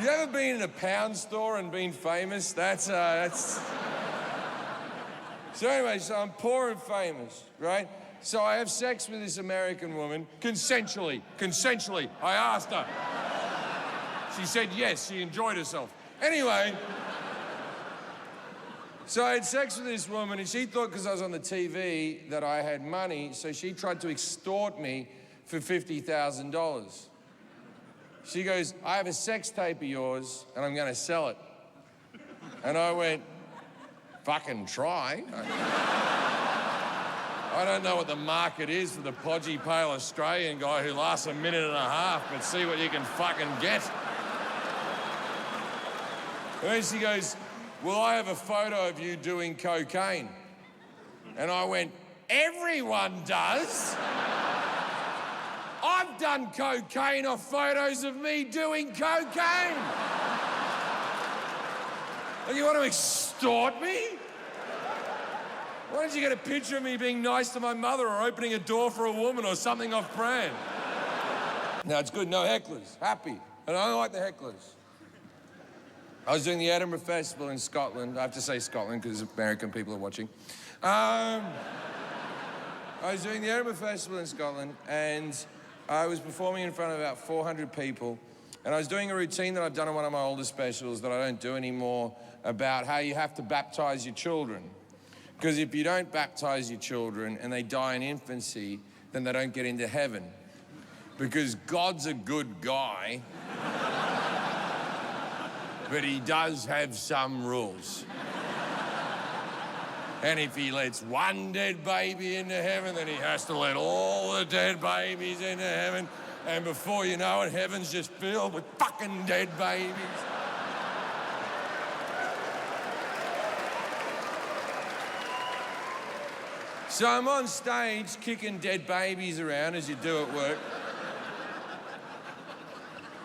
You ever been in a pound store and been famous? That's... So anyway, so I'm poor and famous, right? So I have sex with this American woman, consensually. I asked her. She said yes, she enjoyed herself. Anyway, so I had sex with this woman, and she thought because I was on the TV that I had money, so she tried to extort me for $50,000. She goes, I have a sex tape of yours, and I'm gonna sell it. And I went, fucking try. I don't know what the market is for the podgy, pale Australian guy who lasts a minute and a half, but see what you can fucking get. And then she goes, well, I have a photo of you doing cocaine. And I went, everyone does. I've done cocaine off photos of me doing cocaine. And you want to extort me? Why don't you get a picture of me being nice to my mother or opening a door for a woman or something off brand? No, it's good. No hecklers. Happy. And I don't like the hecklers. I was doing the Edinburgh Festival in Scotland. I have to say Scotland because American people are watching. I was doing the Edinburgh Festival in Scotland, and I was performing in front of about 400 people, and I was doing a routine that I've done on one of my older specials that I don't do anymore about how you have to baptize your children. Because if you don't baptize your children and they die in infancy, then they don't get into heaven. Because God's a good guy, but he does have some rules. And if he lets one dead baby into heaven, then he has to let all the dead babies into heaven. And before you know it, heaven's just filled with fucking dead babies. So I'm on stage kicking dead babies around, as you do at work.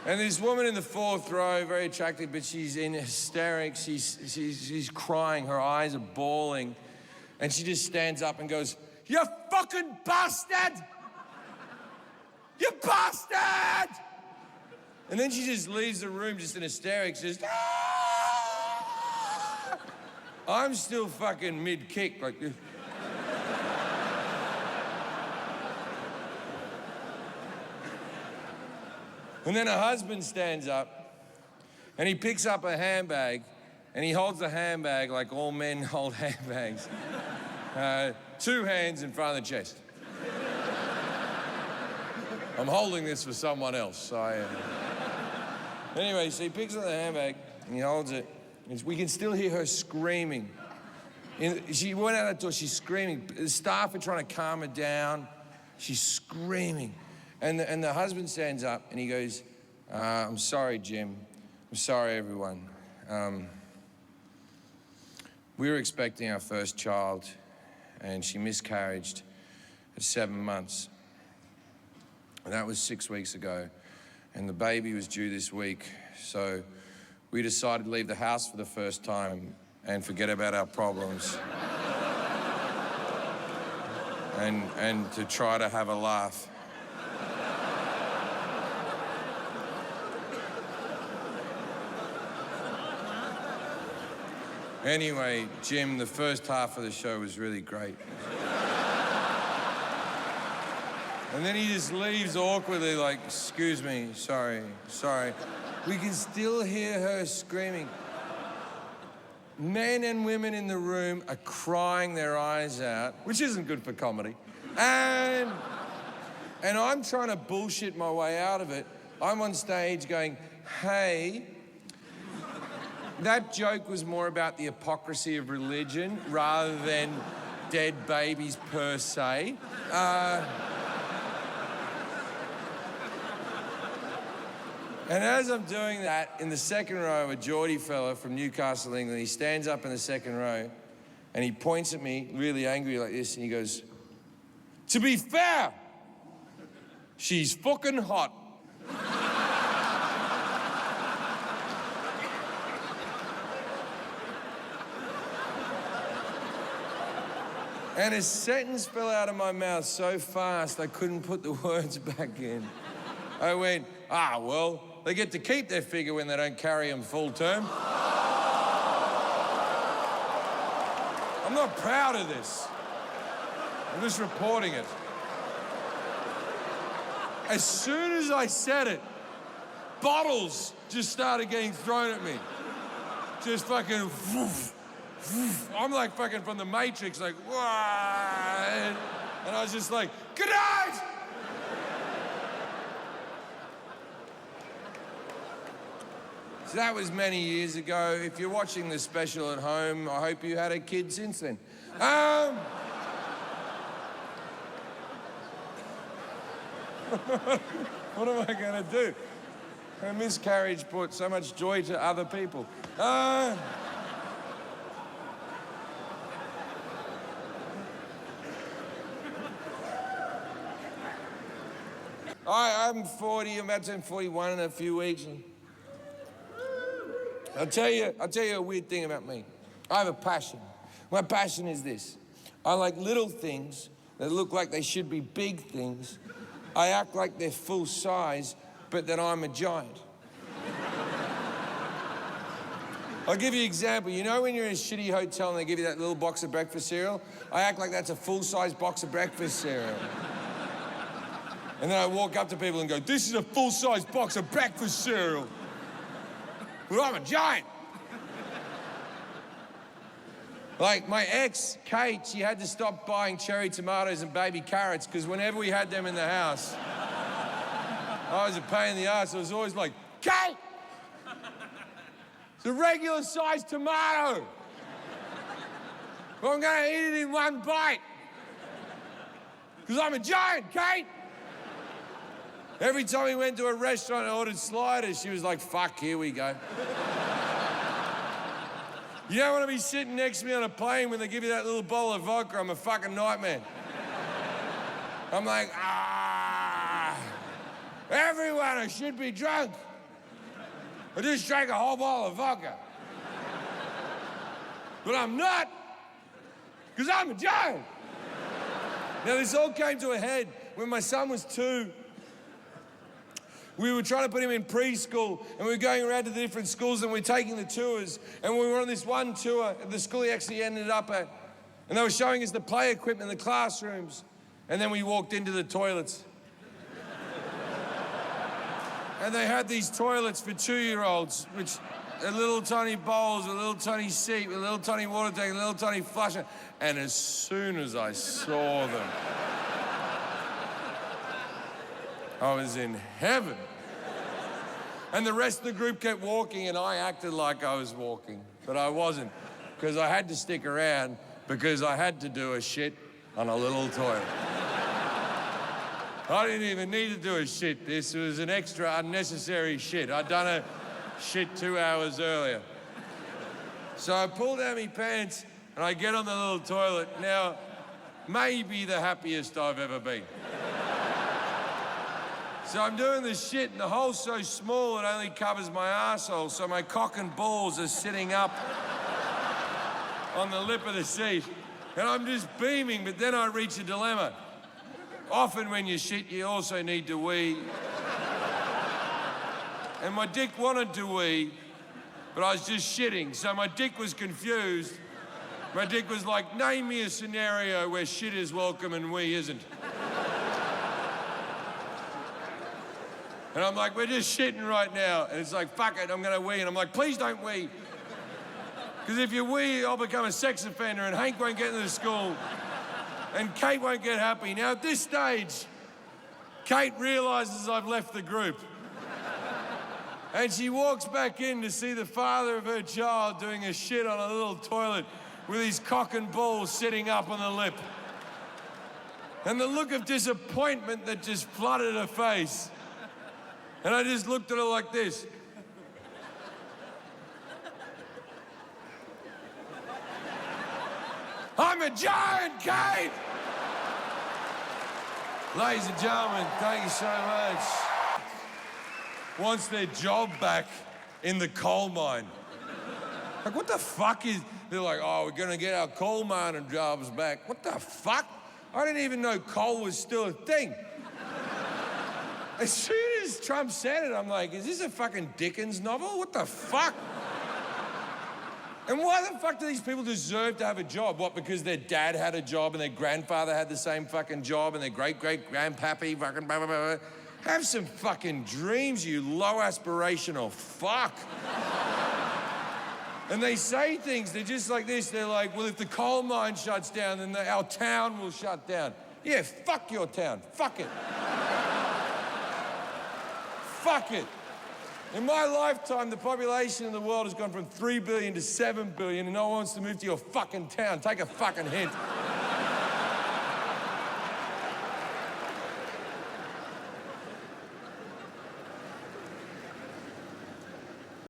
And this woman in the fourth row, very attractive, but she's in hysterics. She's crying, her eyes are bawling. And she just stands up and goes, "You fucking bastard! You bastard!" And then she just leaves the room just in hysterics, just, "Ah!" I'm still fucking mid-kick, like this. And then her husband stands up, and he picks up a handbag, and he holds the handbag like all men hold handbags. 2 hands in front of the chest. I'm holding this for someone else, so Anyway, so he picks up the handbag, and he holds it. We can still hear her screaming. She went out that door, she's screaming. The staff are trying to calm her down. She's screaming. And the husband stands up and he goes, I'm sorry, Jim. I'm sorry, everyone. We were expecting our first child and she miscarried at 7 months. And that was 6 weeks ago. And the baby was due this week. So we decided to leave the house for the first time and forget about our problems. and to try to have a laugh. Anyway, Jim, the first half of the show was really great. And then he just leaves awkwardly like, excuse me, sorry. We can still hear her screaming. Men and women in the room are crying their eyes out, which isn't good for comedy. And I'm trying to bullshit my way out of it. I'm on stage going, hey, that joke was more about the hypocrisy of religion rather than dead babies per se. And as I'm doing that, in the second row, a Geordie fella from Newcastle, England, he stands up in the second row and he points at me really angry like this and he goes, to be fair, she's fucking hot. And a sentence fell out of my mouth so fast I couldn't put the words back in. I went, well, they get to keep their figure when they don't carry them full term. I'm not proud of this. I'm just reporting it. As soon as I said it, bottles just started getting thrown at me. Just fucking woof, woof. I'm like fucking from the Matrix, like, wah, and I was just like, good night! So that was many years ago. If you're watching this special at home, I hope you had a kid since then. What am I going to do? A miscarriage brought so much joy to other people. What I'm 40, I'm about to turn 41 in a few weeks. I'll tell you a weird thing about me. I have a passion. My passion is this. I like little things that look like they should be big things. I act like they're full size, but that I'm a giant. I'll give you an example. You know when you're in a shitty hotel and they give you that little box of breakfast cereal? I act like that's a full-size box of breakfast cereal. And then I walk up to people and go, this is a full-size box of breakfast cereal. But I'm a giant. Like my ex, Kate, she had to stop buying cherry tomatoes and baby carrots because whenever we had them in the house, I was a pain in the ass. I was always like, Kate! It's a regular sized tomato. Well, I'm gonna eat it in one bite. Because I'm a giant, Kate! Every time we went to a restaurant and ordered sliders, she was like, fuck, here we go. You don't want to be sitting next to me on a plane when they give you that little bowl of vodka. I'm a fucking nightmare. I'm like, everyone should be drunk. I just drank a whole bottle of vodka. But I'm not, because I'm a giant. Now, this all came to a head when my son was 2. We were trying to put him in preschool, and we were going around to the different schools, and we were taking the tours, and we were on this one tour at the school he actually ended up at, and they were showing us the play equipment in the classrooms, and then we walked into the toilets. And they had these toilets for 2-year-olds, which are little tiny bowls, with a little tiny seat, with a little tiny water tank, a little tiny flusher, and as soon as I saw them, I was in heaven. And the rest of the group kept walking, and I acted like I was walking, but I wasn't, because I had to stick around, because I had to do a shit on a little toilet. I didn't even need to do a shit. This was an extra unnecessary shit. I'd done a shit 2 hours earlier. So I pull down my pants, and I get on the little toilet. Now, maybe the happiest I've ever been. So I'm doing this shit, and the hole's so small it only covers my arsehole, so my cock and balls are sitting up on the lip of the seat. And I'm just beaming, but then I reach a dilemma. Often when you shit, you also need to wee. And my dick wanted to wee, but I was just shitting, so my dick was confused. My dick was like, name me a scenario where shit is welcome and wee isn't. And I'm like, we're just shitting right now. And it's like, fuck it, I'm gonna wee. And I'm like, please don't wee. Because if you wee, I'll become a sex offender and Hank won't get into the school. And Kate won't get happy. Now, at this stage, Kate realizes I've left the group. And she walks back in to see the father of her child doing a shit on a little toilet with his cock and balls sitting up on the lip. And the look of disappointment that just flooded her face. And I just looked at her like this. I'm a giant, Kate! Ladies and gentlemen, thank you so much. Wants their job back in the coal mine. Like, what the fuck is... They're like, oh, we're gonna get our coal mining jobs back. What the fuck? I didn't even know coal was still a thing. As soon as Trump said it, I'm like, is this a fucking Dickens novel? What the fuck? And why the fuck do these people deserve to have a job? What, because their dad had a job and their grandfather had the same fucking job and their great-great-grandpappy fucking blah, blah, blah. Have some fucking dreams, you low aspirational fuck. And they say things, they're just like this. They're like, well, if the coal mine shuts down, then our town will shut down. Yeah, fuck your town. Fuck it. Fuck it. In my lifetime, the population in the world has gone from 3 billion to 7 billion, and no one wants to move to your fucking town. Take a fucking hint.